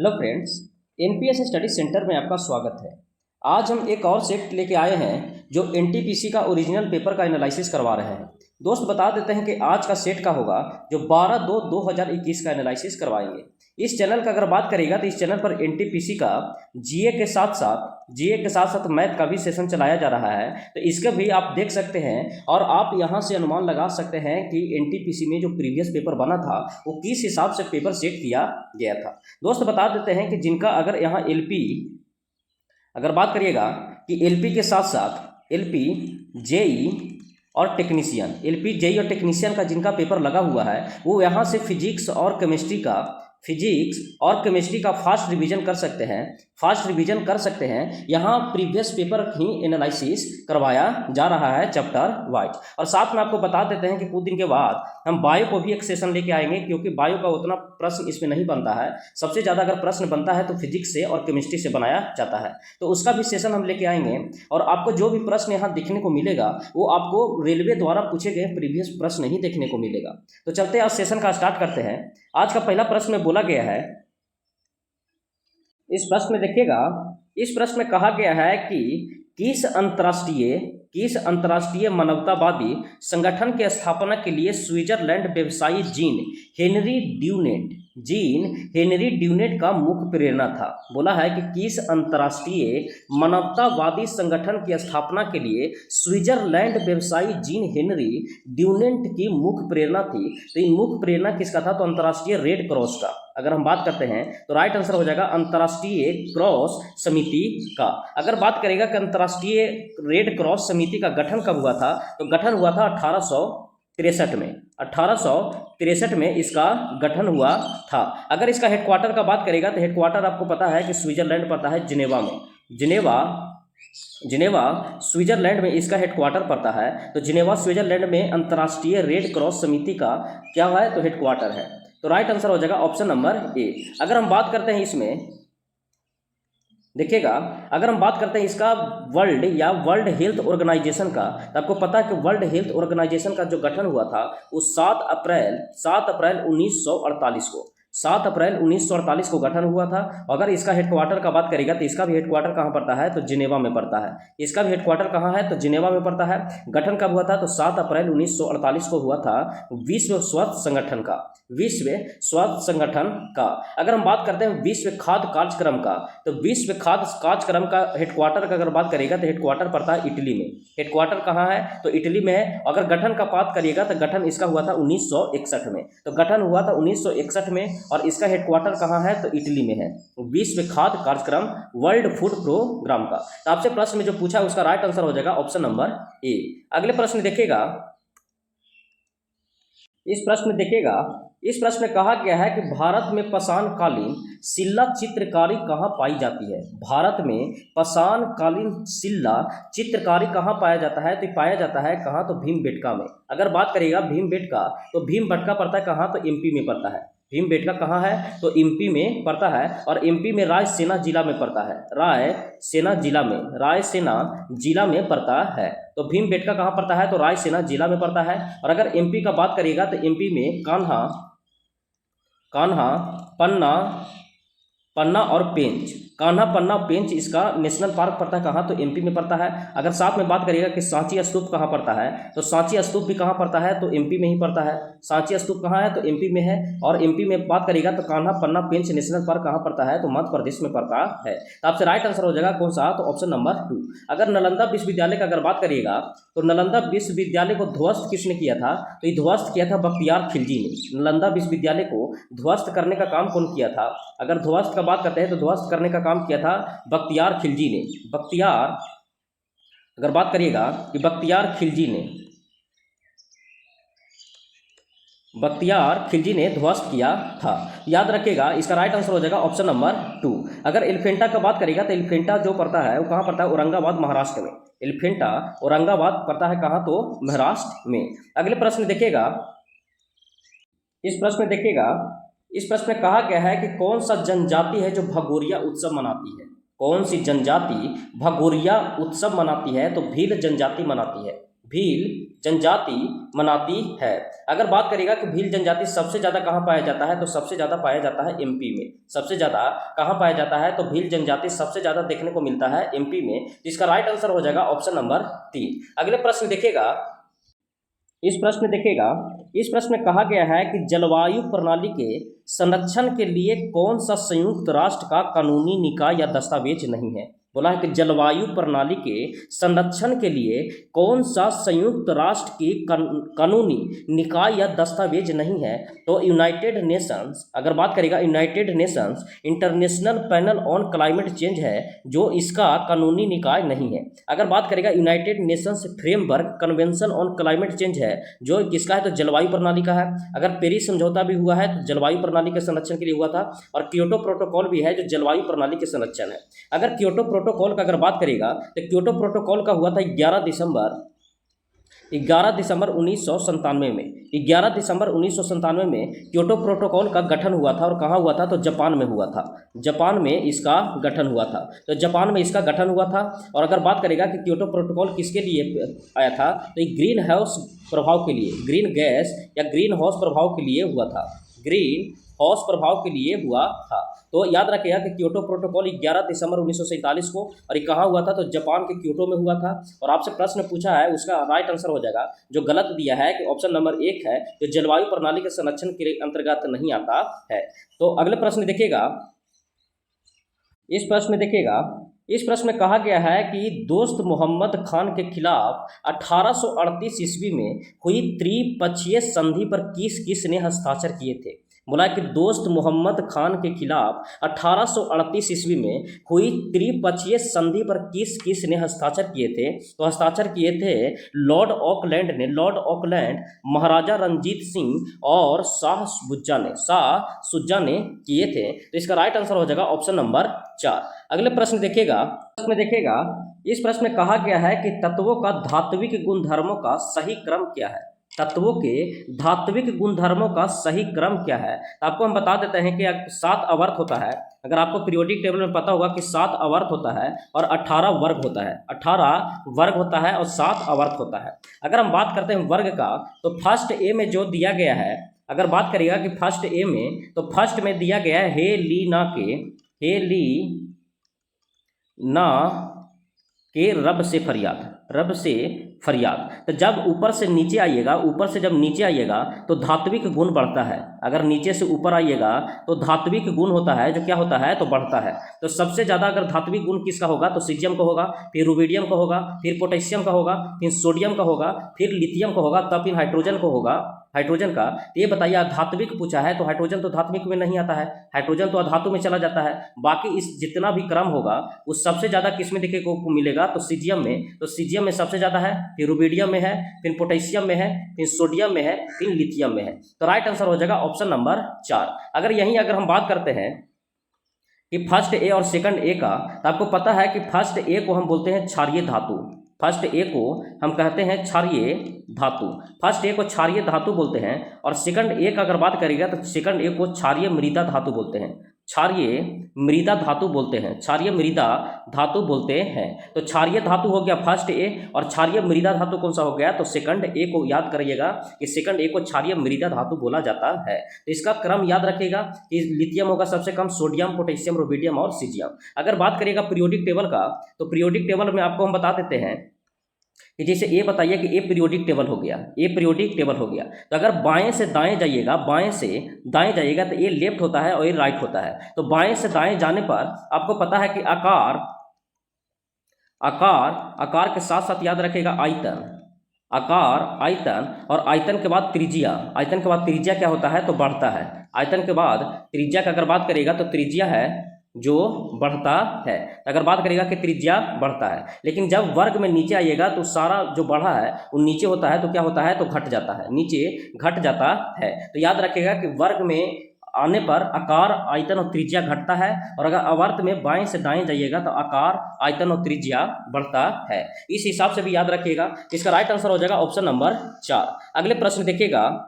Hello friends, NPS study centre में आपका स्वागत है। आज हम एक और सेट लेके आए हैं जो एनटीपीसी का ओरिजिनल पेपर का एनालिसिस करवा रहे हैं। दोस्त बता देते हैं कि आज का सेट का होगा जो 12/2/2021 का एनालिसिस करवाएंगे। इस चैनल का अगर बात करेगा तो इस चैनल पर एनटीपीसी का जीए के साथ साथ मैथ का भी सेशन चलाया जा रहा है, तो इसका भी आप देख सकते हैं और आप यहां से अनुमान लगा सकते हैं कि एनटीपीसी में जो प्रीवियस पेपर बना था वो किस हिसाब से पेपर सेट किया गया था। दोस्त बता देते हैं कि जिनका अगर यहाँ एलपी अगर बात करिएगा कि एलपी के साथ साथ एलपी जेई और टेक्नीशियन का जिनका पेपर लगा हुआ है वो यहाँ से फिजिक्स और केमिस्ट्री का फास्ट रिवीजन कर सकते हैं। यहाँ प्रीवियस पेपर ही एनालिसिस करवाया जा रहा है चैप्टर वाइज। और साथ में आपको बता देते हैं कि कुछ दिन के बाद हम बायो को भी एक सेशन लेके आएंगे, क्योंकि बायो का उतना प्रश्न इसमें नहीं बनता है। सबसे ज़्यादा अगर प्रश्न बनता है तो फिजिक्स से और केमिस्ट्री से बनाया जाता है, तो उसका भी सेशन हम लेके आएंगे। और आपको जो भी प्रश्न यहाँ देखने को मिलेगा वो आपको रेलवे द्वारा पूछे गए प्रीवियस प्रश्न ही देखने को मिलेगा। तो चलते आज सेशन का स्टार्ट करते हैं। आज का पहला प्रश्न में बोला गया है, इस प्रश्न में देखिएगा, इस प्रश्न में कहा गया है कि किस अंतर्राष्ट्रीय मानवतावादी संगठन की स्थापना के लिए स्विट्जरलैंड व्यवसायी जीन हेनरी ड्यूनेट का मुख्य प्रेरणा था। बोला है कि किस अंतर्राष्ट्रीय मानवतावादी संगठन की स्थापना के लिए स्विट्जरलैंड व्यवसायी जीन हेनरी ड्यूनेट की मुख्य प्रेरणा थी। तो इन मुख्य प्रेरणा किसका था? तो अंतर्राष्ट्रीय रेड क्रॉस का अगर हम बात करते हैं तो राइट आंसर हो जाएगा अंतर्राष्ट्रीय क्रॉस समिति का। अगर बात करेगा कि अंतर्राष्ट्रीय रेड क्रॉस समिति का गठन कब हुआ था, तो गठन हुआ था 1863 में इसका गठन हुआ था। अगर इसका हेडक्वार्टर का बात करेगा तो हेडक्वार्टर आपको पता है कि स्विट्जरलैंड पड़ता है जिनेवा में। जिनेवा स्विट्जरलैंड में इसका हेडक्वार्टर पड़ता है। तो जिनेवा स्विट्जरलैंड में अंतर्राष्ट्रीय रेड क्रॉस समिति का क्या है? तो हेडक्वार्टर है। तो राइट आंसर हो जाएगा ऑप्शन नंबर ए। अगर हम बात करते हैं इसमें देखिएगा, अगर हम बात करते हैं इसका वर्ल्ड हेल्थ ऑर्गेनाइजेशन का, तो आपको पता है कि वर्ल्ड हेल्थ ऑर्गेनाइजेशन का जो गठन हुआ था वो 7 अप्रैल 1948 को गठन हुआ था। अगर इसका हेडक्वार्टर का बात करेगा तो इसका भी हेडक्वार्टर कहाँ पड़ता है? तो जिनेवा में पड़ता है। इसका भी हेडक्वार्टर कहाँ है? तो जिनेवा में पड़ता है। गठन कब हुआ था? तो 7 अप्रैल 1948 को हुआ था विश्व स्वास्थ्य संगठन का। अगर हम बात करते हैं विश्व खाद्य कार्यक्रम का, तो विश्व खाद्य कार्यक्रम का हेडक्वार्टर का अगर बात करेगा तो हेडक्वार्टर पड़ता है इटली में। हेडक्वार्टर कहाँ है? तो इटली में है। अगर गठन का बात करिएगा तो गठन इसका हुआ था 1961 में। तो गठन हुआ था 1961 में और इसका हेडक्वार्टर कहाँ है? तो इटली में है। विश्व खाद्य कार्यक्रम वर्ल्ड फूड प्रोग्राम का। तो आपसे प्रश्न में जो पूछा है उसका राइट आंसर हो जाएगा ऑप्शन नंबर ए। अगले प्रश्न देखिएगा, इस प्रश्न में कहा गया है कि भारत में पाषाणकालीन शिला चित्रकारी कहाँ पाई जाती है? भारत में पाषाणकालीन शिला चित्रकारी कहाँ पाया जाता है? तो पाया जाता है कहाँ? तो भीमबेटका में। अगर बात करेगा भीमबेटका, तो भीमबेटका पड़ता है कहाँ? तो एमपी में पड़ता है। भीमबेटका कहाँ है? तो एमपी में पड़ता है। और एमपी में रायसेना जिला में पड़ता है। रायसेना जिला में पड़ता है। तो भीमबेटका कहाँ पड़ता है? तो रायसेना जिला में पड़ता है। और अगर एमपी का बात करिएगा तो एमपी में कान्हा पन्ना और पेंच, कान्हा पन्ना पेंच इसका नेशनल पार्क पड़ता है कहाँ? तो एमपी में पड़ता है। अगर साथ में बात करिएगा कि सांची स्तूप कहाँ पड़ता है, तो सांची स्तूप भी कहाँ पड़ता है? तो एमपी में ही पड़ता है। सांची स्तूप कहाँ है? तो एमपी में है। और एमपी में बात करिएगा तो कान्हा पन्ना पेंच नेशनल पार्क कहाँ पड़ता है? तो मध्य प्रदेश में पड़ता है। तो आपसे राइट आंसर हो जाएगा कौन सा? तो ऑप्शन नंबर 2। अगर नालंदा विश्वविद्यालय का अगर बात करिएगा तो नालंदा विश्वविद्यालय को ध्वस्त किसने किया था? तो ये ध्वस्त किया था बख्तियार खिलजी ने। नालंदा विश्वविद्यालय को ध्वस्त करने का काम कौन किया था? अगर ध्वस्त का बात करते हैं तो ध्वस्त करने का काम किया था बख्तियार खिलजी ने। अगर बात करिएगा कि बख्तियार खिलजी ने ध्वस्त किया था। याद रखिएगा, इसका राइट आंसर हो जाएगा ऑप्शन नंबर 2। अगर एलिफेंटा का बात करेगा तो एलिफेंटा जो पड़ता है वो कहाँ पड़ता है? औरंगाबाद महाराष्ट्र में। एलिफेंटा औरंगाबाद पड़ता है कहाँ? तो महाराष्ट्र में। अगले प्रश्न देखिएगा, इस प्रश्न में कहा गया है कि कौन सा जनजाति है जो भगोरिया उत्सव मनाती है? कौन सी जनजाति भगोरिया उत्सव मनाती है? तो भील जनजाति मनाती है। भील जनजाति मनाती है। अगर बात करेगा कि भील जनजाति सबसे ज़्यादा कहाँ पाया जाता है, तो सबसे ज़्यादा पाया जाता है एमपी में। सबसे ज़्यादा कहाँ पाया जाता है, तो भील जनजाति सबसे ज़्यादा देखने को मिलता है एमपी में। जिसका राइट आंसर हो जाएगा ऑप्शन नंबर 3। अगले प्रश्न देखिएगा, इस प्रश्न में कहा गया है कि जलवायु प्रणाली के संरक्षण के लिए कौन सा संयुक्त राष्ट्र का कानूनी निकाय या दस्तावेज नहीं है। बोला है कि जलवायु प्रणाली के संरक्षण के लिए कौन सा संयुक्त राष्ट्र की कानूनी निकाय या दस्तावेज नहीं है, तो यूनाइटेड नेशंस, अगर बात करेगा United Nations international panel on climate change है जो इसका कानूनी निकाय नहीं है। अगर बात करेगा United Nations framework convention on climate change है जो किसका है, तो जलवायु प्रणाली का है। अगर पेरिस समझौता भी हुआ है तो जलवायु प्रणाली के संरक्षण के लिए हुआ था, और क्योटो प्रोटोकॉल भी है जो जलवायु प्रणाली के संरक्षण है। अगर क्योटो प्रोटोकॉल का अगर बात करेगा तो क्योटो प्रोटोकॉल का हुआ था 11 दिसंबर 1997 में। 11 दिसंबर 1997 में क्योटो प्रोटोकॉल का गठन हुआ था, और कहाँ हुआ था, तो जापान में हुआ था। जापान में इसका गठन हुआ था, तो जापान में इसका गठन हुआ था। और अगर बात करेगा कि क्योटो प्रोटोकॉल किसके लिए आया था, तो ग्रीन हाउस प्रभाव के लिए, ग्रीन गैस या ग्रीन हाउस प्रभाव के लिए हुआ था, ग्रीन हाउस प्रभाव के लिए हुआ था। तो याद रखिएगा कि क्योटो प्रोटोकॉल 11 दिसंबर 1947 को, और ये कहाँ हुआ था, तो जापान के क्योटो में हुआ था। और आपसे प्रश्न पूछा है, उसका राइट आंसर हो जाएगा, जो गलत दिया है कि ऑप्शन नंबर 1 है जो जलवायु प्रणाली के संरक्षण के अंतर्गत नहीं आता है। तो अगले प्रश्न देखिएगा, इस प्रश्न में कहा गया है कि दोस्त मोहम्मद खान के खिलाफ 1838 ईस्वी में हुई त्रिपक्षीय संधि पर किसने हस्ताक्षर किए थे। बोला कि दोस्त मोहम्मद खान के खिलाफ 1838 ईस्वी में हुई त्रिपक्षीय संधि पर किसने हस्ताक्षर किए थे, तो हस्ताक्षर किए थे लॉर्ड ऑकलैंड ने, लॉर्ड ऑकलैंड, महाराजा रंजीत सिंह और शाह शुजा ने किए थे। तो इसका राइट आंसर हो जाएगा ऑप्शन नंबर 4। अगले प्रश्न देखिएगा, इस प्रश्न में कहा गया है कि तत्वों का धात्विक गुणधर्मों का सही क्रम क्या है। तत्वों के धात्विक गुणधर्मों का सही क्रम क्या है, तो आपको हम बता देते हैं कि 7 आवर्त होता है। अगर आपको पीरियोडिक टेबल में पता होगा कि 7 आवर्त होता है और 18 वर्ग होता है, 18 वर्ग होता है और 7 आवर्त होता है। अगर हम बात करते हैं वर्ग का, तो फर्स्ट ए में जो दिया गया है, अगर बात करिएगा कि फर्स्ट ए में, तो फर्स्ट में दिया गया है हे ली ना के रब से फरियाद। तो जब ऊपर से नीचे आइएगा, तो धात्विक गुण बढ़ता है। अगर नीचे से ऊपर आइएगा तो धात्विक गुण होता है जो क्या होता है, तो बढ़ता है। तो सबसे ज़्यादा अगर धात्विक गुण किसका होगा, तो सीजियम का होगा, फिर रुबिडियम का होगा, फिर पोटेशियम का होगा, फिर सोडियम का होगा, फिर लिथियम का होगा, तब फिर हाइड्रोजन का होगा, हाइड्रोजन का। तो ये बताइए, धात्विक पूछा है तो हाइड्रोजन तो धात्विक में नहीं आता है, हाइड्रोजन तो अधातु में चला जाता है। बाकी इस जितना भी क्रम होगा वो सबसे ज़्यादा किस में देखने को मिलेगा, तो सीजियम में। तो सीजियम में सबसे ज़्यादा है, फिर रुबिडियम में है, फिर पोटेशियम में है, फिर सोडियम में है, फिर लिथियम में है। तो राइट आंसर हो जाएगा ऑप्शन नंबर 4। अगर हम बात करते हैं कि फर्स्ट ए और सेकंड ए का, तो आपको पता है कि फर्स्ट ए को हम बोलते हैं क्षारीय धातु, फर्स्ट ए को हम कहते हैं क्षारीय धातु, फर्स्ट ए को क्षारीय धातु बोलते हैं। और सेकंड ए का अगर बात करेगा तो सेकंड ए को क्षारीय मृदा धातु बोलते हैं, क्षारीय मृदा धातु बोलते हैं। तो क्षारीय धातु हो गया फर्स्ट ए, और क्षारीय मृदा धातु कौन सा हो गया, तो सेकंड ए को याद करिएगा कि सेकंड ए को क्षारीय मृदा धातु बोला जाता है। तो इसका क्रम याद रखिएगा कि लिथियम होगा सबसे कम, सोडियम, पोटेशियम, रुबिडियम और सीजियम। अगर बात करिएगा पीरियोडिक टेबल का, तो पीरियोडिक टेबल में आपको हम बता देते हैं कि जैसे ए बताइए कि ए पीरियोडिक टेबल हो गया, तो अगर बाएं से दाएं जाइएगा तो ए लेफ्ट होता है और ये राइट होता है। तो बाएं से दाएं जाने पर आपको पता है कि आकार के साथ साथ याद रखेगा आयतन, और आयतन के बाद त्रिज्या क्या होता है, तो बढ़ता है। आयतन के बाद त्रिज्या का अगर बात करेगा तो त्रिज्या है जो बढ़ता है। अगर बात करेगा कि त्रिज्या बढ़ता है, लेकिन जब वर्ग में नीचे आइएगा तो सारा जो बढ़ा है वो नीचे होता है, तो क्या होता है, तो घट जाता है, नीचे घट जाता है। तो याद रखिएगा कि वर्ग में आने पर आकार, आयतन और त्रिज्या घटता है, और अगर आवर्त में बाएं से दाएं जाइएगा तो आकार, आयतन और त्रिज्या बढ़ता है। इस हिसाब से भी याद रखिएगा। इसका राइट आंसर हो जाएगा ऑप्शन नंबर 4। अगले प्रश्न देखिएगा,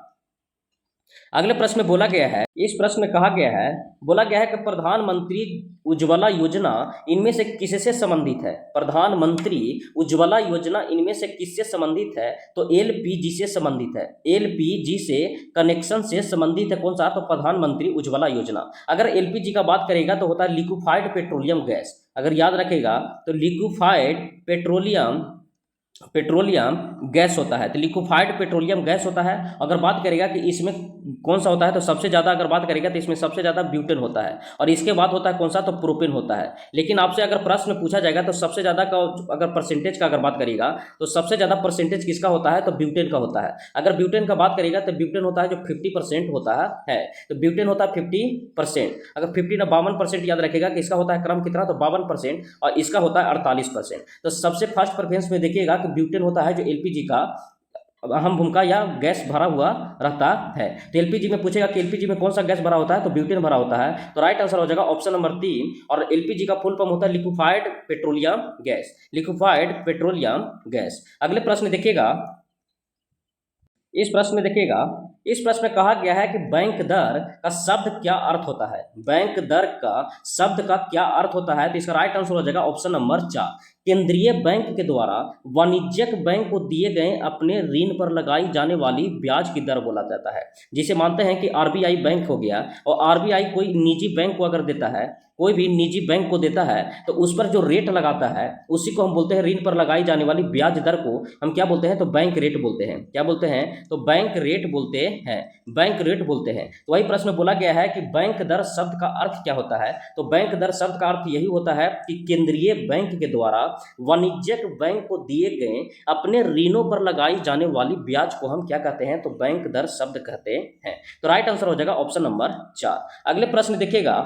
अगले प्रश्न में बोला गया है, इस प्रश्न में कहा गया है, बोला गया है कि प्रधानमंत्री उज्ज्वला योजना इनमें से किससे संबंधित है। प्रधानमंत्री उज्ज्वला योजना इनमें से किससे संबंधित है, तो एलपीजी से संबंधित है। एलपीजी से कनेक्शन से संबंधित है कौन सा, तो प्रधानमंत्री उज्ज्वला योजना। अगर एलपीजी का बात करेगा तो होता है लिक्विफाइड पेट्रोलियम गैस। अगर याद रखेगा तो लिक्विफाइड पेट्रोलियम गैस होता है, तो लिक्विफाइड पेट्रोलियम गैस होता है। अगर बात करेगा कि इसमें कौन सा होता है, तो सबसे ज़्यादा अगर बात करेगा तो इसमें सबसे ज़्यादा ब्यूटेन होता है, और इसके बाद होता है कौन सा, तो प्रोपेन होता है। लेकिन आपसे अगर प्रश्न पूछा जाएगा तो सबसे ज़्यादा का अगर परसेंटेज का अगर बात करेगा तो सबसे ज़्यादा परसेंटेज किसका होता है, तो ब्यूटेन का होता है। अगर ब्यूटेन का बात करेगा तो ब्यूटेन होता है जो 50% होता है, तो ब्यूटेन होता है 50%। अगर 50 ना 52% याद रखेगा कि इसका होता है क्रम कितना, तो 52%, और इसका होता है 48%। तो सबसे फर्स्ट प्रेफरेंस में देखिएगा कि ब्यूटेन होता है जो एलपीजी का अहम भूमिका या गैस भरा हुआ रहता है। तो एलपीजी में पूछेगा कि एलपीजी में कौन सा गैस भरा होता है, तो ब्यूटेन भरा होता है। तो राइट आंसर हो जाएगा ऑप्शन नंबर 3। और एलपीजी का फुल फॉर्म होता है liquefied petroleum gas, liquefied petroleum gas. अगले प्रश्न देखिएगा, इस प्रश्न में देखिएगा, इस प्रश्न में कहा गया है कि बैंक दर का शब्द क्या अर्थ होता है। बैंक दर का शब्द का क्या अर्थ होता है, तो इसका राइट आंसर हो जाएगा ऑप्शन नंबर 4। केंद्रीय बैंक के द्वारा वाणिज्यिक बैंक को दिए गए अपने ऋण पर लगाई जाने वाली ब्याज की दर बोला जाता है। जिसे मानते हैं कि आरबीआई बैंक हो गया, और आरबीआई कोई निजी बैंक को अगर देता है, कोई भी निजी बैंक को देता है, तो उस पर जो रेट लगाता है उसी को हम बोलते हैं, ऋण पर लगाई जाने वाली ब्याज दर को हम क्या बोलते हैं, तो बैंक रेट बोलते हैं। क्या बोलते हैं, तो बैंक रेट बोलते हैं, बैंक रेट बोलते हैं। तो वही प्रश्न में बोला गया है कि बैंक दर शब्द का अर्थ क्या होता है, तो बैंक दर शब्द का अर्थ यही होता है कि केंद्रीय बैंक के द्वारा वाणिज्यिक बैंक को दिए गए अपने ऋणों पर लगाई जाने वाली ब्याज को हम क्या कहते हैं, तो बैंक दर शब्द कहते हैं। तो राइट आंसर हो जाएगा ऑप्शन नंबर 4। अगले प्रश्न देखिएगा,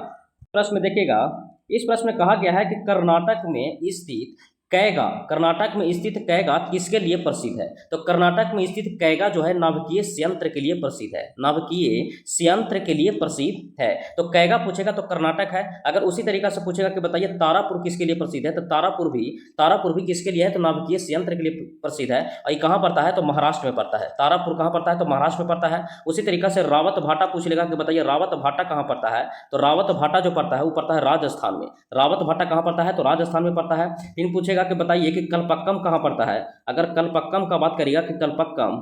इस प्रश्न में कहा गया है कि कर्नाटक में स्थित कैगा, कर्नाटक में स्थित कैगा किसके लिए प्रसिद्ध है। तो कर्नाटक में स्थित कैगा जो है नाभिकीय संयंत्र के लिए प्रसिद्ध है, नाभिकीय संयंत्र के लिए प्रसिद्ध है। तो कैगा पूछेगा तो कर्नाटक है। अगर उसी तरीका से पूछेगा कि बताइए तारापुर किसके लिए प्रसिद्ध है, तो तारापुर भी किसके लिए है, तो नाभिकीय संयंत्र के लिए प्रसिद्ध है। और ये कहाँ पड़ता है, तो महाराष्ट्र में पड़ता है। तारापुर कहाँ पड़ता है, तो महाराष्ट्र में पड़ता है। उसी तरीका से रावत भाटा पूछ लेगा कि बताइए रावत भाटा कहाँ पड़ता है, तो रावत भाटा जो पड़ता है वो पड़ता है राजस्थान में। रावत भाटा कहाँ पड़ता है, तो राजस्थान में पड़ता है। फिर पूछेगा कि बताइए कि कलपक्कम कहाँ पड़ता है। अगर कलपक्कम का बात करिएगा कि कलपक्कम,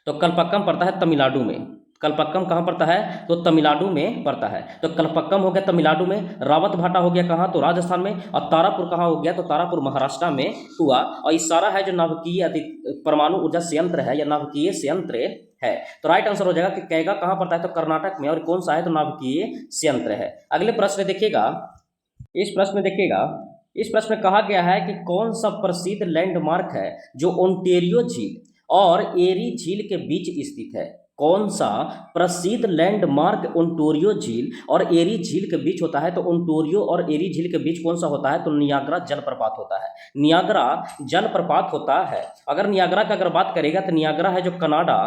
तो कलपक्कम पड़ता है तमिलनाडु में। कलपक्कम कहाँ पड़ता है, तो तमिलनाडु में पड़ता है। तो कलपक्कम हो गया तमिलनाडु में, रावत भाटा हो गया कहाँ, तो राजस्थान में, और तारापुर कहाँ हो गया, तो तारापुर महाराष्ट्र में हुआ। और ये सारा है जो नाभिकीय परमाणु ऊर्जा संयंत्र है या नाभिकीय संयंत्र है। तो राइट आंसर हो जाएगा कि कैगा कहाँ पड़ता है, तो कर्नाटक में, और कौन सा है, तो नाभिकीय संयंत्र है। अगले प्रश्न देखिएगा, इस प्रश्न में कहा गया है कि कौन सा प्रसिद्ध लैंडमार्क है जो ओंटेरियो झील और एरी झील के बीच स्थित है। कौन सा प्रसिद्ध लैंडमार्क ओंटारियो झील और एरी झील के बीच होता है, तो ओंटारियो और एरी झील के बीच कौन सा होता है, तो नियाग्रा जलप्रपात होता है। नियाग्रा जलप्रपात होता है। अगर नियाग्रा का अगर बात करेगा तो नियाग्रा है जो कनाडा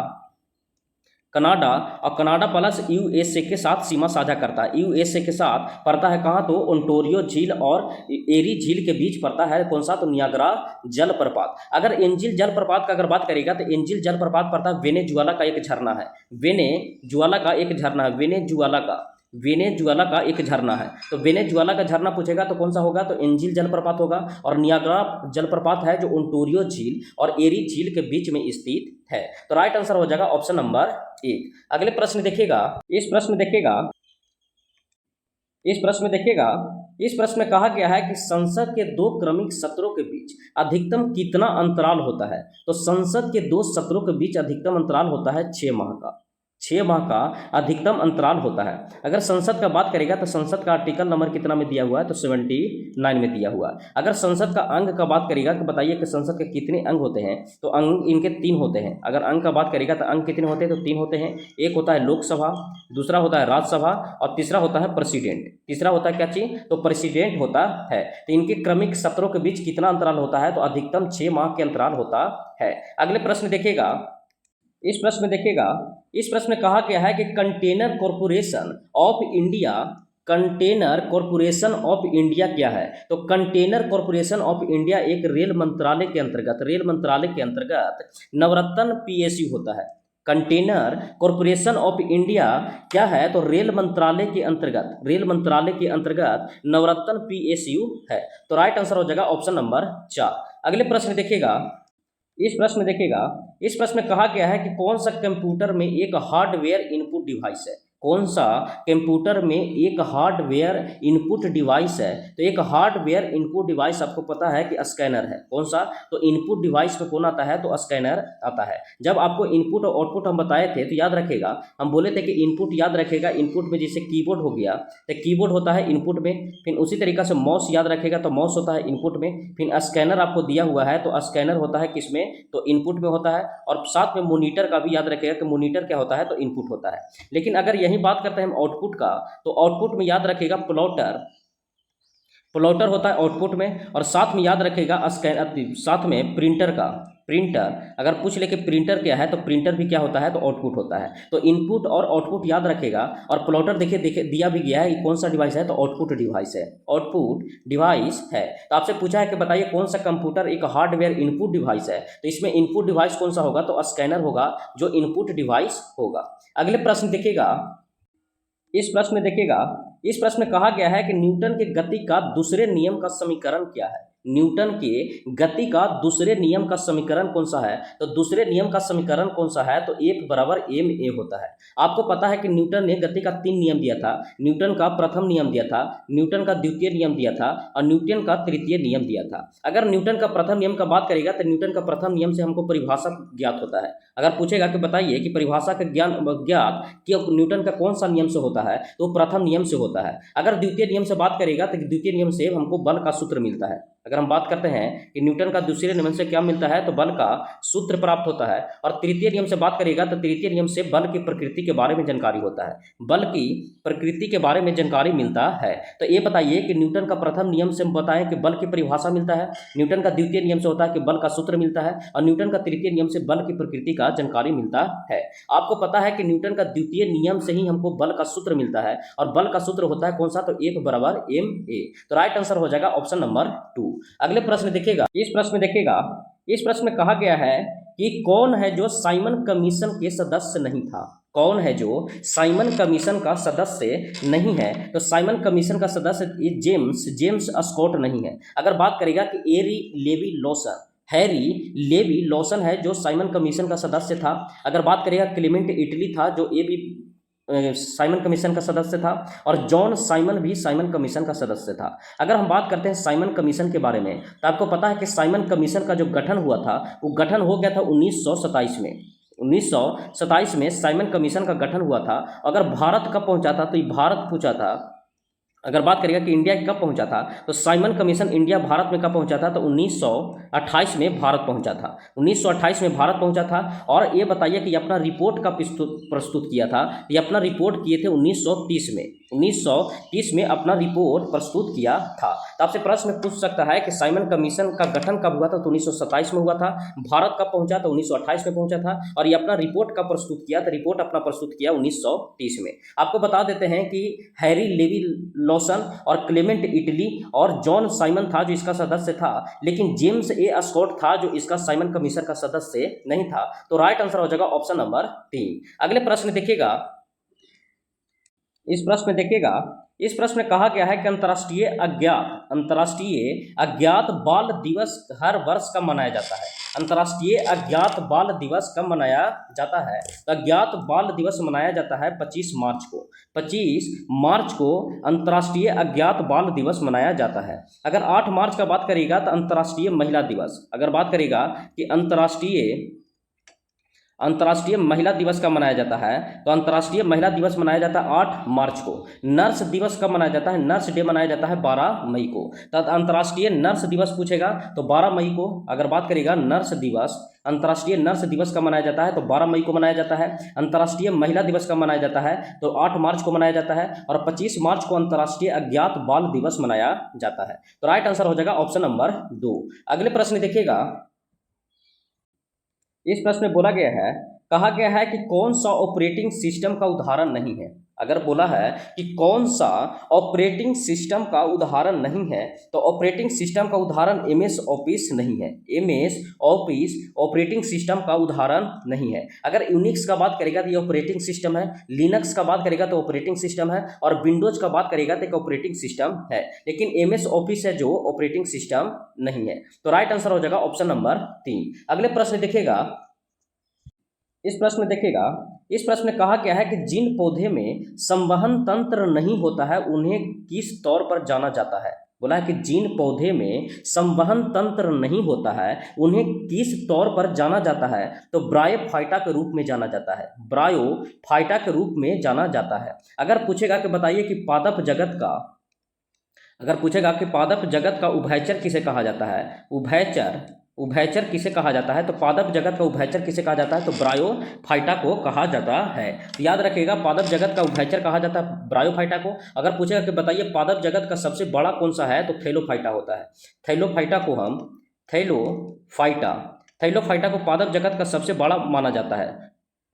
और कनाडा प्लस यूएसए के साथ सीमा साझा करता है। यूएसए के साथ पड़ता है कहाँ, तो ओंटारियो झील और एरी झील के बीच पड़ता है कौन सा, तो नियाग्रा जलप्रपात। अगर एंजिल जलप्रपात का अगर बात करेगा तो एंजिल जलप्रपात पड़ता है वेनेजुएला का एक झरना है। वेनेजुएला का एक झरना है, वेनेजुएला का एक झरना है। तो वेनेजुएला का झरना पूछेगा तो कौन सा होगा, तो एंजिल जलप्रपात होगा। और नियाग्रा जलप्रपात है जो ओंटारियो झील और एरी झील के बीच में स्थित है। तो राइट आंसर हो जाएगा ऑप्शन नंबर 1। अगले प्रश्न देखिएगा, इस प्रश्न में कहा गया है कि संसद के 2 क्रमिक सत्रों के बीच अधिकतम कितना अंतराल होता है। तो संसद के 2 सत्रों के बीच अधिकतम अंतराल होता है 6 माह का। 6 माह का अधिकतम अंतराल होता है। अगर संसद का बात करेगा तो संसद का आर्टिकल नंबर कितना में दिया हुआ है, तो 79 में दिया हुआ है। अगर संसद का अंग का बात करेगा तो बताइए कि संसद के कितने अंग होते हैं, तो अंग इनके 3 होते हैं। अगर अंग का बात करेगा तो अंग कितने होते हैं, तो 3 होते हैं। एक होता है लोकसभा, दूसरा होता है राज्यसभा, और तीसरा होता है प्रेसिडेंट। तीसरा होता है क्या चीज, तो प्रेसिडेंट होता है। तो इनके क्रमिक सत्रों के बीच कितना अंतराल होता है, तो अधिकतम 6 माह के अंतराल होता है। अगले प्रश्न देखिएगा, इस प्रश्न में कहा गया है कि कंटेनर कॉरपोरेशन ऑफ इंडिया क्या है। तो कंटेनर कॉरपोरेशन ऑफ इंडिया एक रेल मंत्रालय के अंतर्गत नवरत्न पीएसयू होता है। कंटेनर कॉरपोरेशन ऑफ इंडिया क्या है? तो रेल मंत्रालय के अंतर्गत नवरत्न PSU है। तो राइट आंसर हो जाएगा ऑप्शन नंबर 4। अगले प्रश्न देखिएगा। इस प्रश्न में कहा गया है कि कौन सा कंप्यूटर में एक हार्डवेयर इनपुट डिवाइस है? कौन सा कंप्यूटर में एक हार्डवेयर इनपुट डिवाइस है? तो एक हार्डवेयर इनपुट डिवाइस आपको पता है कि स्कैनर है। कौन सा? तो इनपुट डिवाइस में कौन आता है? तो स्कैनर आता है। जब आपको इनपुट और आउटपुट हम बताए थे तो याद रखेगा, हम बोले थे कि इनपुट याद रखेगा, इनपुट में जैसे कीबोर्ड हो गया तो कीबोर्ड होता है इनपुट में, फिर उसी तरीके से माउस याद रखेगा तो माउस होता है इनपुट में, फिर स्कैनर आपको दिया हुआ है तो स्कैनर होता है किसमें? तो इनपुट में होता है। और साथ में मॉनिटर का भी याद रखेगा कि मॉनिटर क्या होता है? तो इनपुट होता है। लेकिन अगर यही बात करते हैं हम आउटपुट का, तो आउटपुट में याद रखेगा प्लॉटर होता है आउटपुट में, और साथ में याद रखेगा साथ में प्रिंटर अगर पूछ ले कि प्रिंटर क्या है तो प्रिंटर भी क्या होता है? तो आउटपुट होता है। तो इनपुट और आउटपुट याद रखेगा। और प्लॉटर देखिए दिया भी गया है कि कौन सा डिवाइस है? तो आउटपुट डिवाइस है। तो आपसे पूछा है कि बताइए कौन सा कंप्यूटर एक हार्डवेयर इनपुट डिवाइस है? तो इसमें इनपुट डिवाइस कौन सा होगा? तो स्कैनर होगा जो इनपुट डिवाइस होगा। अगले प्रश्न देखिएगा। इस प्रश्न में कहा गया है कि न्यूटन के गति का दूसरे नियम का समीकरण क्या है? न्यूटन के गति का दूसरे नियम का समीकरण कौन सा है? तो दूसरे नियम का समीकरण कौन सा है? तो F बराबर ma होता है। आपको पता है कि न्यूटन ने गति का 3 नियम दिया था। न्यूटन का प्रथम नियम दिया था, न्यूटन का द्वितीय नियम दिया था और न्यूटन का तृतीय नियम दिया था। अगर न्यूटन का प्रथम नियम का बात करेगा तो न्यूटन का प्रथम नियम से हमको परिभाषा ज्ञात होता है। अगर पूछेगा कि बताइए कि परिभाषा का ज्ञात कि न्यूटन का कौन सा नियम से होता है? तो प्रथम नियम से होता है। अगर द्वितीय नियम से बात करेगा तो द्वितीय नियम से हमको बल का सूत्र मिलता है। अगर हम बात करते हैं कि न्यूटन का दूसरे नियम से क्या मिलता है? तो बल का सूत्र प्राप्त होता है। और तृतीय नियम से बात करेगा तो तृतीय नियम से बल की प्रकृति के बारे में जानकारी होता है, बल की प्रकृति के बारे में जानकारी मिलता है। तो ये बताइए कि न्यूटन का प्रथम नियम से हम बताएं कि बल की परिभाषा मिलता है, न्यूटन का द्वितीय नियम से होता है कि बल का सूत्र मिलता है, और न्यूटन का तृतीय नियम से बल की प्रकृति का जानकारी मिलता है। आपको पता है कि न्यूटन का द्वितीय नियम से ही हमको बल का सूत्र मिलता है, और बल का सूत्र होता है कौन सा? तो F बराबर ma। तो राइट आंसर हो जाएगा ऑप्शन नंबर 2। अगले प्रश्न देखिएगा। इस प्रश्न में कहा गया है कि कौन है जो साइमन कमीशन के सदस्य नहीं था? कौन है जो साइमन कमीशन का सदस्य नहीं है? तो साइमन कमीशन का सदस्य जेम्स स्कॉट नहीं है। अगर बात करेगा कि हैरी लेवी लॉसन है जो साइमन कमीशन का सदस्य था। अगर बात करेगा क्लेमेंट इटली था जो ये भी साइमन कमीशन का सदस्य था, और जॉन साइमन भी साइमन कमीशन का सदस्य था। अगर हम बात करते हैं साइमन कमीशन के बारे में तो आपको पता है कि साइमन कमीशन का जो गठन हुआ था वो गठन हो गया था 1927 में। 1927 में साइमन कमीशन का गठन हुआ था। अगर भारत कब पहुंचा था तो ये भारत पूछा था। अगर बात करेगा कि इंडिया कब पहुंचा था तो साइमन कमीशन इंडिया भारत में कब पहुंचा था? तो 1928 में भारत पहुंचा था। 1928 में भारत पहुंचा था। और ये बताइए कि अपना रिपोर्ट कब प्रस्तुत किया था? ये अपना रिपोर्ट किए थे 1930 में। 1930 में अपना रिपोर्ट प्रस्तुत किया था। तो आपसे प्रश्न पूछ सकता है कि साइमन कमीशन का गठन कब हुआ था? तो 1927 में हुआ था। भारत कब पहुंचा? तो 1928 में पहुंचा था। और ये अपना रिपोर्ट कब प्रस्तुत किया? तो रिपोर्ट अपना प्रस्तुत किया 1930 में। आपको बता देते हैं कि हैरी लेवी लॉसन और क्लेमेंट इटली और जॉन साइमन था जो इसका सदस्य था, लेकिन जेम्स ए स्कॉट था जो इसका साइमन कमीशन का सदस्य नहीं था। तो राइट आंसर हो जाएगा ऑप्शन नंबर 3। अगले प्रश्न देखिएगा। इस प्रश्न में कहा गया है कि अंतर्राष्ट्रीय अज्ञात बाल दिवस हर वर्ष कब मनाया जाता है? अंतर्राष्ट्रीय अज्ञात बाल दिवस कब मनाया जाता है? तो अज्ञात बाल दिवस मनाया जाता है 25 मार्च को। 25 मार्च को अंतर्राष्ट्रीय अज्ञात बाल दिवस मनाया जाता है। अगर 8 मार्च का बात करेगा तो अंतर्राष्ट्रीय महिला दिवस। अगर बात करेगा कि अंतर्राष्ट्रीय महिला दिवस कब मनाया जाता है तो अंतर्राष्ट्रीय महिला दिवस मनाया जाता है 8 मार्च को। नर्स दिवस कब मनाया जाता है? नर्स डे मनाया जाता है 12 मई को। तो अंतर्राष्ट्रीय नर्स दिवस पूछेगा तो 12 मई को। अगर बात करेगा नर्स दिवस, अंतर्राष्ट्रीय नर्स दिवस कब मनाया जाता है? तो 12 मई को मनाया जाता है। अंतर्राष्ट्रीय महिला दिवस कब मनाया जाता है? तो 8 मार्च को मनाया जाता है। और 25 मार्च को अंतर्राष्ट्रीय अज्ञात बाल दिवस मनाया जाता है। तो राइट आंसर हो जाएगा ऑप्शन नंबर 2। अगले प्रश्न देखिएगा। इस प्रश्न में कहा गया है कि कौन सा ऑपरेटिंग सिस्टम का उदाहरण नहीं है? अगर बोला है कि कौन सा ऑपरेटिंग सिस्टम का उदाहरण नहीं है, तो ऑपरेटिंग सिस्टम का उदाहरण एमएस ऑफिस नहीं है। एमएस ऑफिस ऑपरेटिंग सिस्टम का उदाहरण नहीं है। अगर यूनिक्स का बात करेगा तो ये ऑपरेटिंग सिस्टम है, लिनक्स का बात करेगा तो ऑपरेटिंग सिस्टम है, और विंडोज का बात करेगा तो एक ऑपरेटिंग सिस्टम है। लेकिन एमएस ऑफिस है जो ऑपरेटिंग सिस्टम नहीं है। तो राइट आंसर हो जाएगा ऑप्शन नंबर 3। अगले प्रश्न देखिएगा, इस प्रश्न में कहा गया है कि जिन पौधे में संवहन तंत्र नहीं होता है उन्हें किस तौर पर जाना जाता है। बोला है कि जिन पौधे में संवहन तंत्र नहीं होता है उन्हें किस तौर पर जाना जाता है, तो ब्रायोफाइटा के रूप में जाना जाता है। ब्रायोफाइटा के रूप में जाना जाता है। अगर पूछेगा कि बताइए कि पादप जगत का उभयचर किसे कहा जाता है, उभयचर किसे कहा जाता है, तो पादप जगत का उभयचर किसे कहा जाता है, तो ब्रायोफाइटा को कहा जाता है। तो याद रखिएगा, पादप जगत का उभयचर कहा जाता है ब्रायोफाइटा को। अगर पूछेगा कि बताइए पादप जगत का सबसे बड़ा कौन सा है, तो थैलोफाइटा होता है। थैलोफाइटा को पादप जगत का सबसे बड़ा माना जाता है।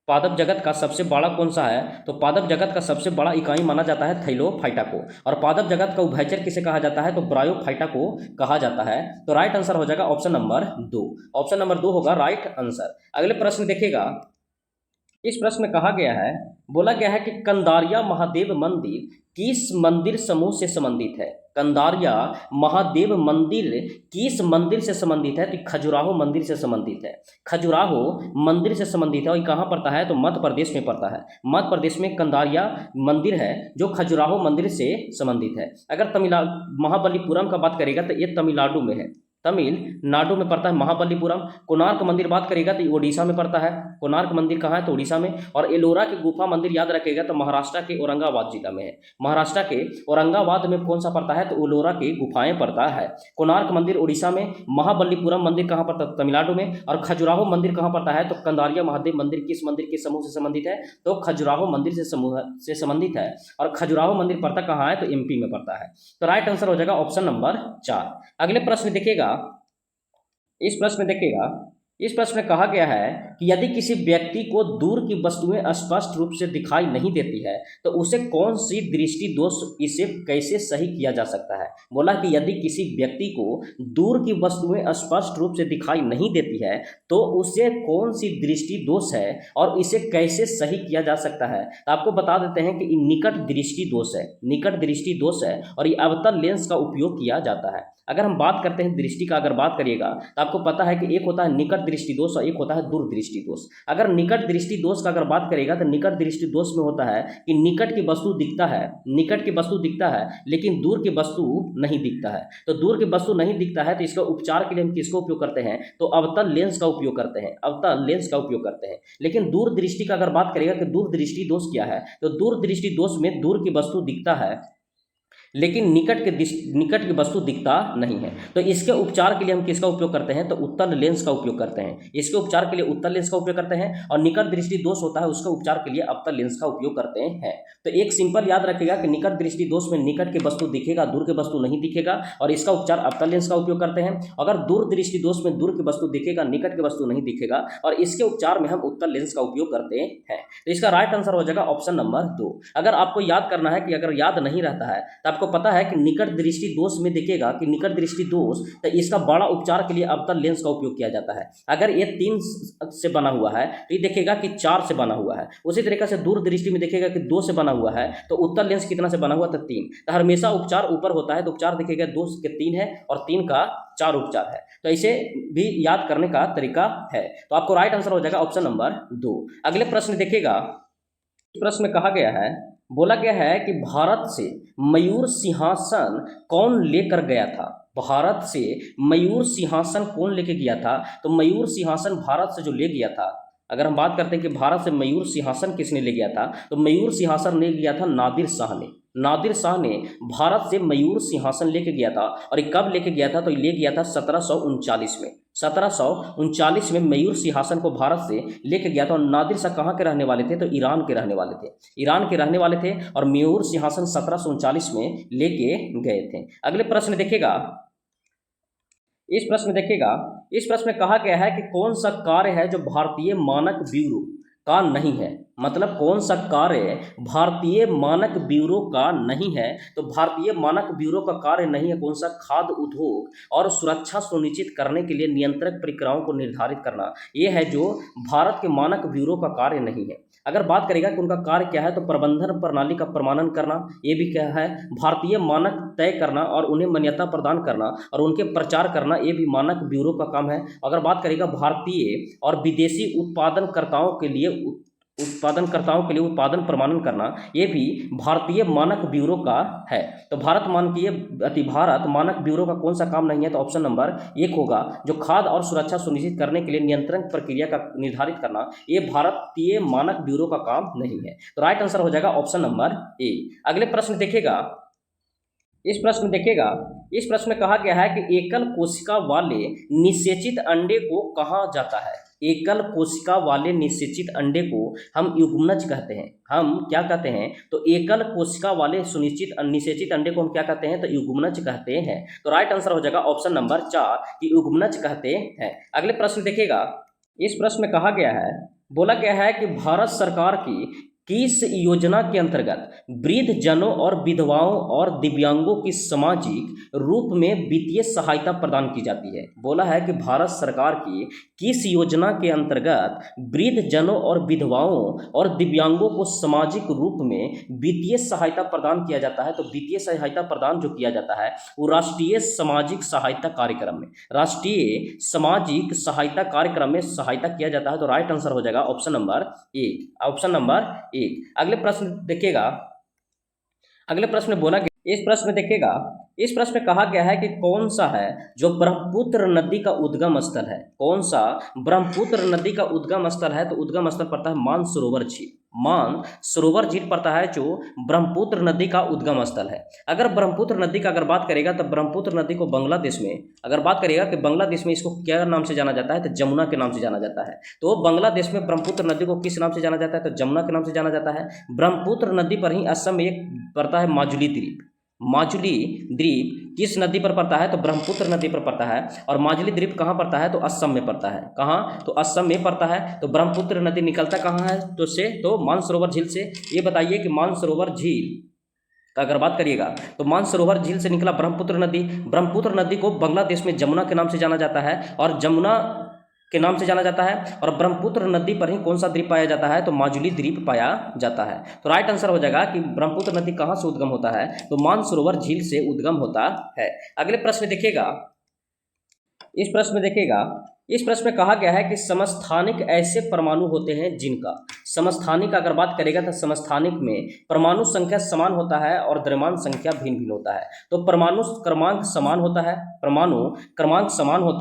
पादप जगत का सबसे बड़ा कौन सा है, तो पादप जगत का सबसे बड़ा इकाई माना जाता है थैलोफाइटा को। और पादप जगत का उभयचर किसे कहा जाता है, तो ब्रायोफाइटा को कहा जाता है। तो राइट आंसर हो जाएगा ऑप्शन नंबर 2। ऑप्शन नंबर 2 होगा राइट आंसर। अगले प्रश्न देखिएगा, इस प्रश्न में कहा गया है, बोला गया है कि कंदारिया महादेव मंदिर किस मंदिर समूह से संबंधित है। कंदारिया महादेव मंदिर किस मंदिर से संबंधित है, तो खजुराहो मंदिर से संबंधित है। खजुराहो मंदिर से संबंधित है। और कहाँ पड़ता है, तो मध्य प्रदेश में पड़ता है। मध्य प्रदेश में कंदारिया मंदिर है जो खजुराहो मंदिर से संबंधित है। अगर महाबलीपुरम का बात करेगा तो ये तमिलनाडु में है, तमिलनाडु में पड़ता है महाबलीपुरम। कोणार्क मंदिर बात करेगा तो ओडिशा में पड़ता है। कोणार्क मंदिर कहाँ है, तो ओडिशा में। और एलोरा की गुफा मंदिर याद रखेगा तो महाराष्ट्र के औरंगाबाद जिला में है। महाराष्ट्र के औरंगाबाद में कौन सा पड़ता है, तो एलोरा की गुफाएं पड़ता है। कोणार्क मंदिर ओडिशा में, महाबलीपुरम मंदिर कहाँ पड़ता है, तमिलनाडु में। और खजुराहो मंदिर कहाँ पड़ता है, तो कंदारिया महादेव मंदिर किस मंदिर के समूह से संबंधित है, तो खजुराहो मंदिर से समूह से संबंधित है। और खजुराहो मंदिर पड़ता कहाँ है, तो एमपी में पड़ता है। तो राइट आंसर हो जाएगा ऑप्शन नंबर 4। अगले प्रश्न देखिएगा, इस प्रश्न में कहा गया है कि यदि किसी व्यक्ति को दूर की वस्तुएं स्पष्ट रूप से दिखाई नहीं देती है तो उसे कौन सी दृष्टि दोष इसे कैसे सही किया जा सकता है। बोला कि यदि किसी व्यक्ति को दूर की वस्तुएं स्पष्ट रूप से दिखाई नहीं देती है तो उसे कौन सी दृष्टि दोष है और इसे कैसे सही किया जा सकता है। तो आपको बता देते हैं कि निकट दृष्टि दोष है और ये अवतल लेंस का उपयोग किया जाता है। अगर हम बात करते हैं दृष्टि का, अगर बात करिएगा तो आपको पता है कि एक होता है निकट दृष्टि दोष और एक होता है दूर दृष्टि दोष। अगर निकट दृष्टि दोष का अगर बात करेगा तो निकट दृष्टि दोष में होता है कि निकट की वस्तु दिखता है लेकिन दूर की वस्तु नहीं दिखता है। तो दूर की वस्तु नहीं दिखता है तो इसका उपचार के लिए हम किसका उपयोग करते हैं, तो अवतल लेंस का उपयोग करते हैं। लेकिन दूर दृष्टि का अगर बात करेगा कि दूर दृष्टि दोष क्या है, तो दूर दृष्टि दोष में दूर की वस्तु दिखता है लेकिन निकट की वस्तु दिखता नहीं है। तो इसके उपचार के लिए हम किसका उपयोग करते हैं, तो उत्तल लेंस का उपयोग करते हैं। इसके उपचार के लिए उत्तल लेंस का उपयोग करते हैं और निकट दृष्टि दोष होता है उसका उपचार के लिए अवतल लेंस का उपयोग करते हैं। तो एक सिंपल याद रखेगा कि निकट दृष्टि दोष में निकट की वस्तु दिखेगा, दूर की वस्तु नहीं दिखेगा और इसका उपचार अवतल लेंस का उपयोग करते हैं। अगर दूर दृष्टि दोष में दूर की वस्तु दिखेगा, निकट की वस्तु नहीं दिखेगा और इसके उपचार में हम उत्तल लेंस का उपयोग करते हैं। तो इसका राइट आंसर हो जाएगा ऑप्शन नंबर 2। अगर आपको याद करना है कि अगर याद नहीं रहता है तो आपको पता है कि निकट दृष्टि दोष में दिखेगा कि निकट दृष्टि दोष, तो इसका बड़ा उपचार के लिए अवतल लेंस का उपयोग किया जाता है। अगर ये 3 से बना हुआ है तो ये देखेगा कि 4 से बना हुआ है। उसी तरीके से दूर दृष्टि में देखेगा कि 2 से बना हुआ है, तो उत्तल लेंस कितना से बना हुआ, तो 3। तो हमेशा उपचार ऊपर होता है तो उपचार दिखेगा 2 के 3 है और 3 का 4 उपचार है। तो इसे भी याद करने का तरीका है। तो आपको राइट आंसर हो जाएगा ऑप्शन नंबर 2। अगले प्रश्न देखिएगा, इस प्रश्न में कहा गया है, बोला गया है कि भारत से मयूर सिंहासन कौन लेकर गया था। भारत से मयूर सिंहासन कौन लेके गया था, तो मयूर सिंहासन भारत से जो ले गया था, अगर हम बात करते हैं कि भारत से मयूर सिंहासन किसने ले गया था, तो मयूर सिंहासन ले गया था नादिर शाह ने भारत से मयूर सिंहासन लेके गया था। और ये कब लेके गया था, तो ले गया था 1739 में। 1739 में मयूर सिंहासन को भारत से लेके गया था। और नादिर शाह कहाँ के रहने वाले थे, तो ईरान के रहने वाले थे और मयूर सिंहासन 1739 में लेके गए थे। अगले प्रश्न देखिएगा, इस प्रश्न में कहा गया है कि कौन सा कार्य है जो भारतीय मानक ब्यूरो का नहीं है। मतलब कौन सा कार्य भारतीय मानक ब्यूरो का नहीं है? तो भारतीय मानक ब्यूरो का कार्य नहीं है कौन सा? खाद्य उद्योग और सुरक्षा सुनिश्चित करने के लिए नियंत्रक प्रक्रियाओं को निर्धारित करना, ये है जो भारत के मानक ब्यूरो का कार्य नहीं है। अगर बात करेगा कि उनका कार्य क्या है, तो प्रबंधन प्रणाली का प्रमाणन करना, ये भी क्या है? भारतीय मानक तय करना और उन्हें मान्यता प्रदान करना और उनके प्रचार करना, ये भी मानक ब्यूरो का काम है। अगर बात करेगा भारतीय और विदेशी उत्पादन प्रमाणन करना, ये भी भारतीय मानक ब्यूरो का है। तो भारत मानक ब्यूरो का कौन सा काम नहीं है? तो ऑप्शन नंबर 1 होगा, जो खाद्य और सुरक्षा सुनिश्चित करने के लिए नियंत्रण प्रक्रिया का निर्धारित करना, ये भारतीय मानक ब्यूरो का काम नहीं है। तो राइट आंसर हो जाएगा ऑप्शन नंबर ए। अगले प्रश्न देखिएगा, इस प्रश्न में कहा गया है कि एकल कोशिका वाले निषेचित अंडे को कहा जाता है? एकल कोशिका वाले निषेचित अंडे को हम युग्मनज कहते हैं। हम क्या कहते हैं? तो एकल कोशिका वाले निषेचित अंडे को हम क्या कहते हैं? तो युग्मनज कहते हैं। तो राइट आंसर हो जाएगा ऑप्शन नंबर 4 कि युग्मनज कहते हैं। अगले प्रश्न देखिएगा, इस प्रश्न में कहा गया है, बोला गया है कि भारत सरकार की किस योजना के अंतर्गत वृद्ध जनों और विधवाओं और दिव्यांगों की सामाजिक रूप में वित्तीय सहायता प्रदान की जाती है? बोला है कि भारत सरकार की किस योजना के अंतर्गत वृद्ध जनों और विधवाओं और दिव्यांगों को सामाजिक रूप में वित्तीय सहायता प्रदान किया जाता है? तो वित्तीय सहायता प्रदान जो किया जाता है वो राष्ट्रीय सामाजिक सहायता कार्यक्रम में सहायता किया जाता है। तो राइट आंसर हो जाएगा ऑप्शन नंबर 1। अगले प्रश्न देखिएगा, अगले प्रश्न में बोला गया, इस प्रश्न में कहा गया है कि कौन सा है जो ब्रह्मपुत्र नदी का उद्गम स्थल है? कौन सा ब्रह्मपुत्र नदी का उद्गम स्थल है? तो उद्गम स्थल पड़ता है मानसरोवर झील पड़ता है, जो ब्रह्मपुत्र नदी का उद्गम स्थल है। अगर ब्रह्मपुत्र नदी का बात करेगा तो ब्रह्मपुत्र नदी को बांग्लादेश में, अगर बात करेगा कि बांग्लादेश में इसको क्या नाम से जाना जाता है? तो जमुना के नाम से जाना जाता है। तो बांग्लादेश में ब्रह्मपुत्र नदी को किस नाम से जाना जाता है? तो जमुना के नाम से जाना जाता है। ब्रह्मपुत्र नदी पर ही असम में एक पड़ता है माजुली द्वीप किस नदी पर पड़ता है? तो ब्रह्मपुत्र नदी पर पड़ता है। और माजुली द्वीप कहाँ पड़ता है? तो असम में पड़ता है। कहाँ? तो असम में पड़ता है। तो ब्रह्मपुत्र नदी निकलता कहाँ है? तो मानसरोवर झील से। ये बताइए कि मानसरोवर झील का अगर बात करिएगा तो मानसरोवर झील से निकला ब्रह्मपुत्र नदी को बांग्लादेश में जमुना के नाम से जाना जाता है और जमुना के नाम से जाना जाता है। और ब्रह्मपुत्र नदी पर ही कौन सा द्वीप पाया जाता है? तो माजुली द्वीप पाया जाता है। तो राइट आंसर हो जाएगा कि ब्रह्मपुत्र नदी कहाँ से उद्गम होता है? तो मानसरोवर झील से उद्गम होता है। अगले प्रश्न देखिएगा, इस प्रश्न में कहा गया है कि समस्थानिक ऐसे परमाणु होते हैं जिनका, समस्थानिक अगर बात करेगा तो समस्थानिक में परमाणु संख्या समान होता है और द्रव्यमान संख्या भिन्न भिन्न होता है। तो परमाणु क्रमांक समान होता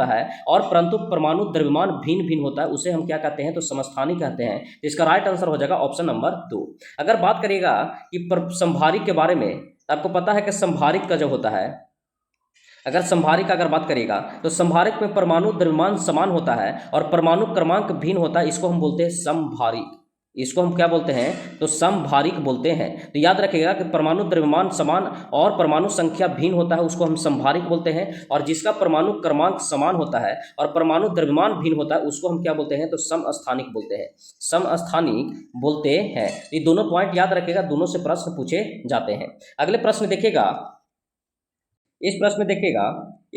है और परंतु परमाणु द्रव्यमान भिन्न भिन्न होता है, उसे हम क्या कहते हैं? तो समस्थानिक कहते हैं। तो इसका राइट आंसर हो जाएगा ऑप्शन नंबर 2। अगर बात करिएगा कि संभारिक के बारे में, आपको पता है कि संभारिक का जो होता है, अगर संभारिक अगर बात करेगा तो संभारिक में परमाणु द्रव्यमान समान होता है और परमाणु क्रमांक भिन्न होता है, इसको हम बोलते हैं समभारिक। इसको हम क्या बोलते हैं? तो समभारिक बोलते हैं। तो याद रखिएगा कि परमाणु द्रव्यमान समान और परमाणु संख्या भिन्न होता है, उसको हम समभारिक बोलते हैं। और जिसका परमाणु क्रमांक समान होता है और परमाणु द्रव्यमान भिन्न होता है, उसको हम क्या बोलते हैं? तो समस्थानिक बोलते हैं। ये दोनों पॉइंट याद रखिएगा, दोनों से प्रश्न पूछे जाते हैं। अगले प्रश्न देखिएगा, इस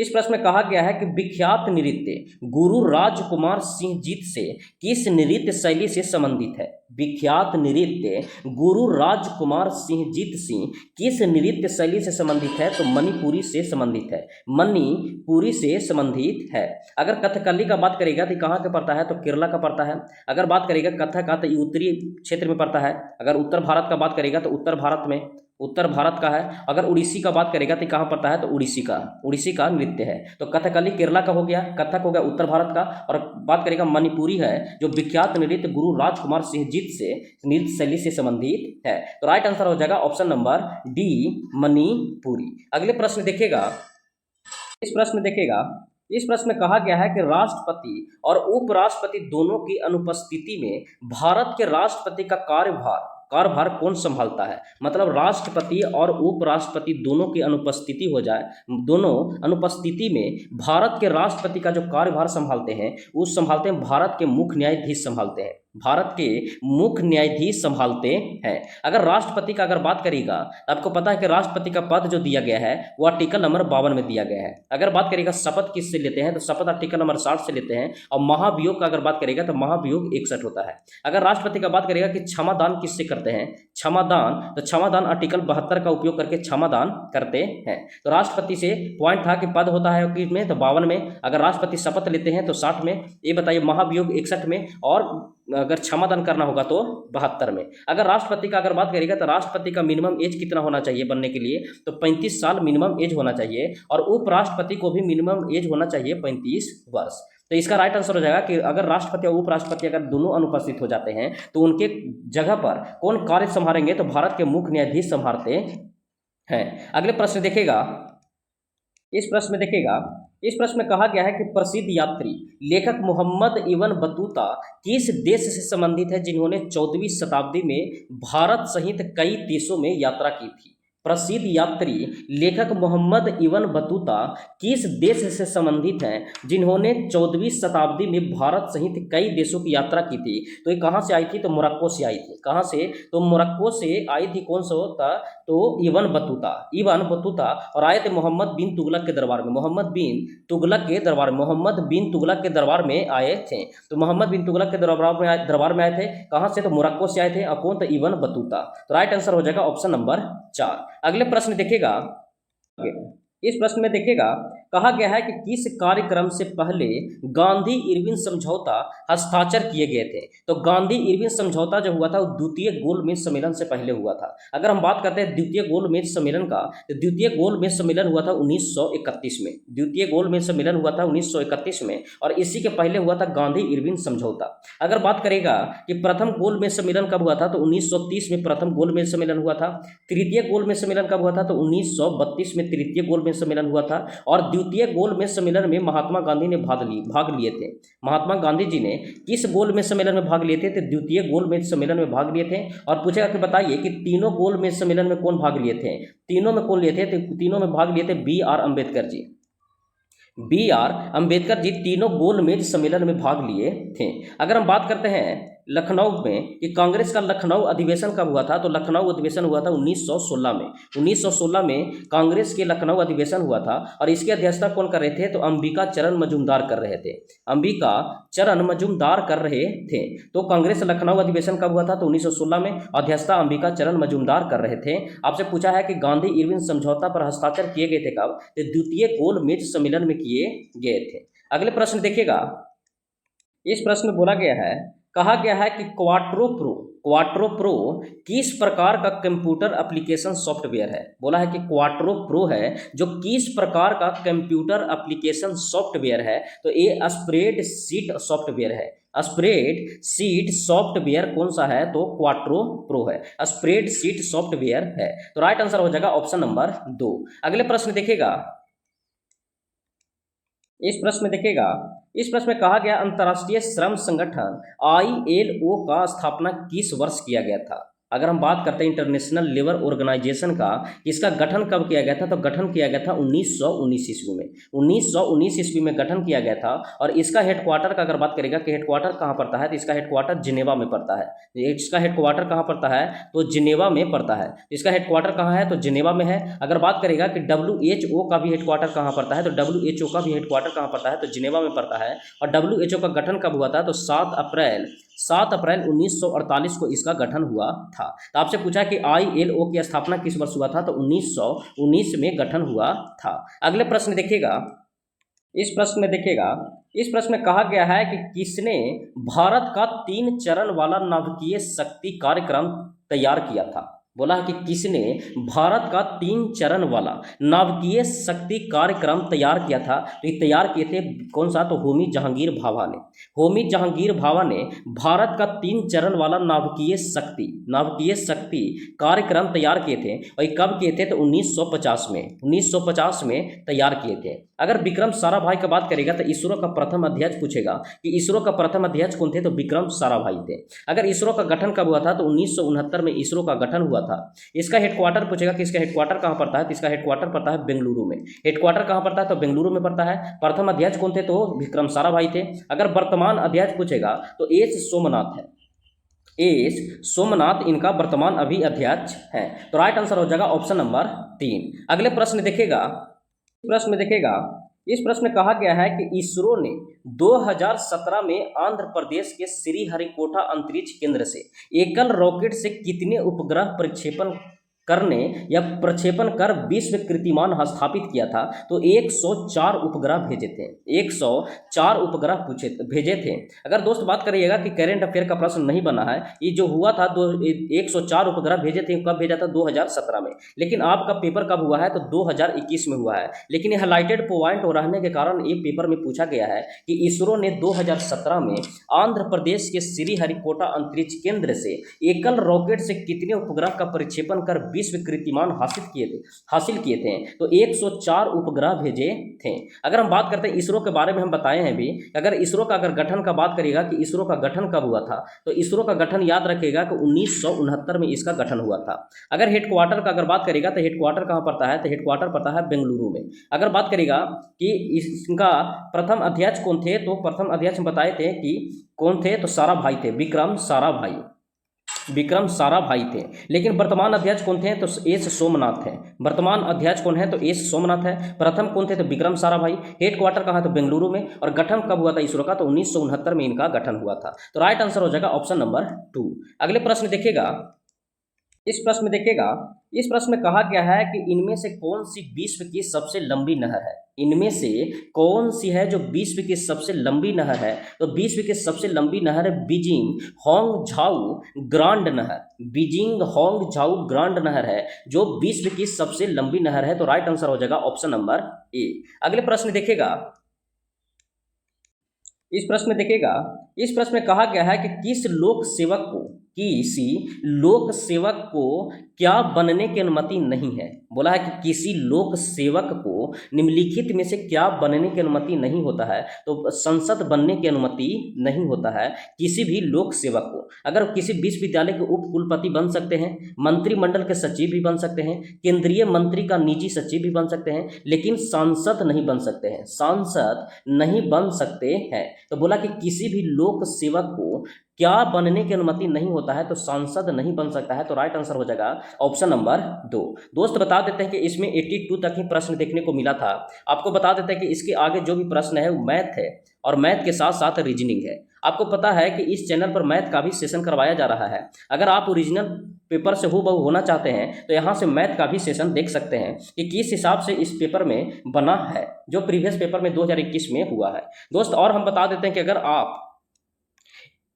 प्रश्न में कहा गया है कि विख्यात नृत्य गुरु राजकुमार सिंह जीत से किस नृत्य शैली से संबंधित है? विख्यात नृत्य गुरु राजकुमार सिंह जीत सिंह किस नृत्य शैली से संबंधित है? तो मणिपुरी से संबंधित है। अगर कथकली का बात करेगा तो कहाँ का पड़ता है? तो केरला का पड़ता है। अगर बात करेगा कथक का तो उत्तरी क्षेत्र में पड़ता है। अगर उत्तर भारत का बात करेगा तो उत्तर भारत का है। अगर उड़ीसी का बात करेगा तो कहाँ पड़ता है? तो उड़ीसी का नृत्य है। तो कथकली केरला का हो गया, कथक हो गया उत्तर भारत का। और बात करेगा मणिपुरी है, जो विख्यात नृत्य गुरु राजकुमार सिंह जीत से नृत्य शैली से संबंधित है। तो राइट आंसर हो जाएगा ऑप्शन नंबर डी, मणिपुरी। अगले प्रश्न देखिएगा, इस प्रश्न में कहा गया है कि राष्ट्रपति और उपराष्ट्रपति दोनों की अनुपस्थिति में भारत के राष्ट्रपति का कार्यभार कौन संभालता है? मतलब राष्ट्रपति और उपराष्ट्रपति दोनों की अनुपस्थिति हो जाए, दोनों अनुपस्थिति में भारत के राष्ट्रपति का जो कार्यभार संभालते हैं, वो संभालते हैं भारत के मुख्य न्यायाधीश संभालते हैं। भारत के मुख्य न्यायाधीश संभालते हैं। अगर राष्ट्रपति का अगर बात करेगा तो आपको पता है कि राष्ट्रपति का पद जो दिया गया है वो आर्टिकल नंबर 52 में दिया गया है। अगर बात करेगा शपथ किससे लेते हैं तो शपथ आर्टिकल नंबर 60 से लेते हैं, और महाभियोग का अगर बात करेगा तो महाभियोग 61 होता है। अगर राष्ट्रपति का बात करेगा कि क्षमादान किससे करते हैं, क्षमादान, तो क्षमादान आर्टिकल 72 का उपयोग करके क्षमादान करते हैं। तो राष्ट्रपति से पॉइंट था कि पद होता है किस में, तो 52 में। अगर राष्ट्रपति शपथ लेते हैं तो 60 में। ये बताइए महाभियोग 61 में, और अगर क्षमादान करना होगा तो 72 में। अगर राष्ट्रपति का अगर बात करेगा तो राष्ट्रपति का मिनिमम एज कितना होना चाहिए बनने के लिए, तो 35 साल मिनिमम एज होना चाहिए, और उपराष्ट्रपति को भी मिनिमम एज होना चाहिए 35 वर्ष। तो इसका राइट आंसर हो जाएगा कि अगर राष्ट्रपति और उपराष्ट्रपति अगर दोनों अनुपस्थित हो जाते हैं तो उनके जगह पर कौन कार्य संभालेंगे, तो भारत के मुख्य न्यायाधीश संभालते हैं। अगले प्रश्न देखिएगा, इस प्रश्न में कहा गया है कि प्रसिद्ध यात्री लेखक मोहम्मद इब्न बतूता किस देश से संबंधित है जिन्होंने 14वीं शताब्दी में भारत सहित कई देशों में यात्रा की थी। प्रसिद्ध यात्री लेखक मोहम्मद इब्न बतूता किस देश से संबंधित हैं जिन्होंने 14वीं शताब्दी में भारत सहित कई देशों की यात्रा की थी। तो ये कहाँ से आई थी, तो मोरक्को से आई थी। कहाँ से, तो मोरक्को से आई थी। कौन सा होता, तो इब्न बतूता, और आए थे मोहम्मद बिन तुगलक के दरबार में। मोहम्मद बिन तुगलक के दरबार में आए थे। तो मोहम्मद बिन तुगलक के दरबार में आए थे। कहाँ से, तो मोरक्को से आए थे। और कौन, तो इब्न बतूता। तो राइट आंसर हो जाएगा ऑप्शन नंबर 4। अगले प्रश्न देखिएगा, इस प्रश्न में देखिएगा कहा गया है कि किस कार्यक्रम से पहले गांधी इरविन समझौता हस्ताक्षर किए गए थे। तो गांधी इरविन समझौता जो हुआ था वो द्वितीय गोलमेज सम्मेलन से पहले हुआ था। अगर हम बात करते हैं द्वितीय गोलमेज सम्मेलन का, तो द्वितीय गोलमेज सम्मेलन हुआ था 1931 में। द्वितीय गोलमेज सम्मेलन हुआ था 1931 में, और इसी के पहले हुआ था गांधी इरविन समझौता। अगर बात करेगा कि प्रथम गोलमेज सम्मेलन कब हुआ था, तो 1930 में प्रथम गोलमेज सम्मेलन हुआ था। तृतीय गोलमेज सम्मेलन कब हुआ था, तो 1932 में तृतीय गोलमेज सम्मेलन हुआ था। और द्वितीय गोलमेज सम्मेलन में महात्मा गांधी ने भाग लिए थे। महात्मा गांधी जी ने किस गोलमेज सम्मेलन में भाग लिए थे, तो द्वितीय गोलमेज सम्मेलन में भाग लिए थे। और पूछेगा कि बताइए कि तीनों गोलमेज सम्मेलन में कौन भाग लिए थे, तीनों में कौन लिए थे, तो तीनों में भाग लिए थे बी.आर. अम्बेडकर जी। बी.आर. अम्बेडकर जी तीनों गोलमेज सम्मेलन में भाग लिए थे। अगर हम बात करते हैं लखनऊ में कि कांग्रेस का लखनऊ अधिवेशन कब हुआ था, तो लखनऊ अधिवेशन हुआ था 1916 में। 1916 में कांग्रेस के लखनऊ अधिवेशन हुआ था, और इसकी अध्यक्षता कौन कर रहे थे, तो अंबिका चरण मजूमदार कर रहे थे। अंबिका चरण मजूमदार कर रहे थे। तो कांग्रेस लखनऊ अधिवेशन कब हुआ था, तो 1916 में। अध्यक्षता अंबिका चरण मजूमदार कर रहे थे। आपसे पूछा है कि गांधी इरविन समझौता पर हस्ताक्षर किए गए थे कब, तो द्वितीय गोलमेज सम्मेलन में किए गए थे। अगले प्रश्न देखिएगा, इस प्रश्न में बोला गया है, कहा गया है कि क्वाट्रो प्रो किस प्रकार का कंप्यूटर एप्लीकेशन सॉफ्टवेयर है। बोला है कि क्वाट्रो प्रो है जो किस प्रकार का कंप्यूटर एप्लीकेशन सॉफ्टवेयर है, तो ये स्प्रेडशीट सॉफ्टवेयर है। स्प्रेडशीट सॉफ्टवेयर कौन सा है, तो क्वाट्रो प्रो है, स्प्रेडशीट सॉफ्टवेयर है। तो राइट आंसर हो जाएगा ऑप्शन नंबर 2। अगले प्रश्न देखिएगा, इस प्रश्न में कहा गया अंतर्राष्ट्रीय श्रम संगठन ILO का स्थापना किस वर्ष किया गया था। अगर हम बात करते हैं इंटरनेशनल लेबर ऑर्गेनाइजेशन का, इसका गठन कब किया गया था, तो गठन किया गया था 1919 ईस्वी में। 1919 ईस्वी में गठन किया गया था। और इसका हेडक्वार्टर का अगर बात करेगा कि हेडक्वार्टर कहाँ पड़ता है, तो इसका हेडक्वार्टर जिनेवा में पड़ता है। इसका हेडक्वार्टर कहाँ पड़ता है, तो जिनेवा में पड़ता है। इसका हेडक्वार्टर कहाँ है, तो जिनेवा में है। अगर बात करेगा कि WHO का भी हेडक्वार्टर कहाँ पड़ता है, तो WHO का भी हेडक्वार्टर कहाँ पड़ता है, तो जिनेवा में पड़ता है। और WHO का गठन कब हुआ था, तो 7 अप्रैल 1948 को इसका गठन हुआ था। तो आपसे पूछा कि ILO की स्थापना किस वर्ष हुआ था, तो 1919 में गठन हुआ था। अगले प्रश्न देखिएगा, इस प्रश्न में कहा गया है कि किसने भारत का 3 चरण वाला नाभिकीय शक्ति कार्यक्रम तैयार किया था। बोला है कि किसने भारत का 3 चरण वाला नाभिकीय शक्ति कार्यक्रम तैयार किया था। तो ये तैयार किए थे कौन सा, तो होमी जहांगीर भाभा ने। होमी जहांगीर भाभा ने भारत का 3 चरण वाला नाभिकीय शक्ति कार्यक्रम तैयार किए थे। और ये कब किए थे, तो 1950 में तैयार किए थे। अगर विक्रम साराभाई की बात करेगा तो इसरो का प्रथम अध्यक्ष पूछेगा कि इसरो का प्रथम अध्यक्ष कौन थे, तो विक्रम साराभाई थे। अगर इसरो का गठन कब हुआ था, तो 1969 में इसरो का गठन हुआ था। इसका हेडक्वार्टर पूछेगा कि इसका हेडक्वार्टर कहाँ पड़ता है, तो इसका हेडक्वार्टर पड़ता है बेंगलुरु में। हेडक्वार्टर कहाँ पड़ता है, तो बेंगलुरु में पड़ता है। प्रथम अध्यक्ष कौन थे, तो विक्रम साराभाई थे। अगर वर्तमान अध्यक्ष पूछेगा तो एच सोमनाथ है। एस सोमनाथ इनका वर्तमान अभी अध्यक्ष है। तो राइट आंसर हो जाएगा ऑप्शन नंबर 3। अगले प्रश्न देखिएगा, इस प्रश्न में कहा गया है कि इसरो ने 2017 में आंध्र प्रदेश के श्रीहरिकोटा अंतरिक्ष केंद्र से एकल रॉकेट से कितने उपग्रह प्रक्षेपण कर विश्व कीर्तिमान स्थापित किया था। तो 104 उपग्रह भेजे थे, 104 उपग्रह भेजे थे। अगर दोस्त बात करिएगा कि करेंट अफेयर का प्रश्न नहीं बना है, ये जो हुआ था 104 उपग्रह भेजे थे, कब भेजा था 2017 में, लेकिन आपका पेपर कब हुआ है तो 2021 में हुआ है। लेकिन ये हाईलाइटेड पॉइंट रहने के कारण ये पेपर में पूछा गया है कि इसरो ने 2017 में आंध्र प्रदेश के श्रीहरिकोटा अंतरिक्ष केंद्र से एकल रॉकेट से कितने उपग्रह का प्रक्षेपण कर विश्व कीर्तिमान हासिल किए थे। तो 104 उपग्रह भेजे थे। अगर हम बात करते हैं इसरो के बारे में, हम बताए हैं भी, अगर इसरो का गठन का बात करिएगा कि इसरो का गठन कब हुआ था, तो इसरो का गठन याद रखिएगा कि 1969 में इसका गठन हुआ था। अगर हेडक्वार्टर का बात करिएगा तो हेडक्वार्टर कहाँ पड़ता है, तो हेडक्वार्टर पड़ता है बेंगलुरु में। अगर बात करिएगा कि इसका प्रथम अध्यक्ष कौन थे, तो प्रथम अध्यक्ष बताए थे कि कौन थे, तो साराभाई थे, विक्रम साराभाई थे। लेकिन वर्तमान अध्यक्ष कौन थे, तो एस सोमनाथ है। वर्तमान अध्यक्ष कौन है, तो एस सोमनाथ है। प्रथम कौन थे, तो विक्रम साराभाई। हेडक्वार्टर कहाँ, तो बेंगलुरु में। और गठन कब हुआ था इसरो का, तो 1969 में इनका गठन हुआ था। तो राइट आंसर हो जाएगा ऑप्शन नंबर 2। अगले प्रश्न देखिएगा, इस प्रश्न में कहा गया है कि इनमें से कौन सी विश्व की सबसे लंबी नहर है। इनमें से कौन सी है जो विश्व की सबसे लंबी नहर है, तो विश्व की सबसे लंबी नहर है बीजिंग होंगझाऊ ग्रांड नहर है जो विश्व की सबसे लंबी नहर है। तो राइट आंसर हो जाएगा ऑप्शन नंबर ए। अगले प्रश्न देखिएगा, इस प्रश्न में कहा गया है कि किसी लोक सेवक को क्या बनने की अनुमति नहीं है। बोला है कि किसी लोक सेवक को निम्नलिखित में से क्या बनने की अनुमति नहीं होता है, तो संसद बनने की अनुमति नहीं होता है किसी भी लोक सेवक को। अगर किसी विश्वविद्यालय के उप कुलपति बन सकते हैं, मंत्रिमंडल के सचिव भी बन सकते हैं, केंद्रीय मंत्री का निजी सचिव भी बन सकते हैं, लेकिन सांसद नहीं बन सकते हैं। तो बोला कि किसी भी लोक सेवक को क्या बनने की अनुमति नहीं होता है, तो सांसद नहीं बन सकता है। तो राइट आंसर हो जाएगा ऑप्शन नंबर 2। दोस्त बता देते हैं कि इसमें 82 तक ही प्रश्न देखने को मिला था। आपको बता देते हैं कि इसके आगे जो भी प्रश्न है वो मैथ है, और मैथ के साथ साथ रीजनिंग है। आपको पता है कि इस चैनल पर मैथ का भी सेशन करवाया जा रहा है। अगर आप ओरिजिनल पेपर से हूबहू होना चाहते हैं तो यहाँ से मैथ का भी सेशन देख सकते हैं कि किस हिसाब से इस पेपर में बना है, जो प्रीवियस पेपर में 2021 में हुआ है। दोस्त और हम बता देते हैं कि अगर आप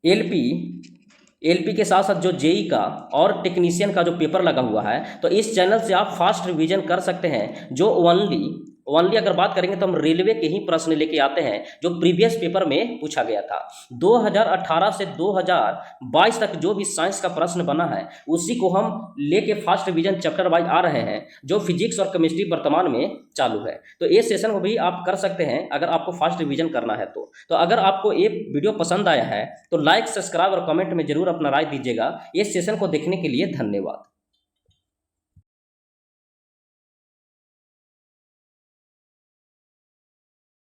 एलपी के साथ साथ जो जेई का और टेक्नीशियन का जो पेपर लगा हुआ है, तो इस चैनल से आप फास्ट रिवीजन कर सकते हैं। जो ओनली अगर बात करेंगे तो हम रेलवे के ही प्रश्न लेके आते हैं जो प्रीवियस पेपर में पूछा गया था। 2018 से 2022 तक जो भी साइंस का प्रश्न बना है उसी को हम लेके फास्ट रिवीजन चैप्टर वाइज आ रहे हैं, जो फिजिक्स और केमिस्ट्री वर्तमान में चालू है। तो ये सेशन को भी आप कर सकते हैं अगर आपको फास्ट रिवीजन करना है तो अगर आपको ये वीडियो पसंद आया है तो लाइक, सब्सक्राइब और कमेंट में जरूर अपना राय दीजिएगा। इस सेशन को देखने के लिए धन्यवाद।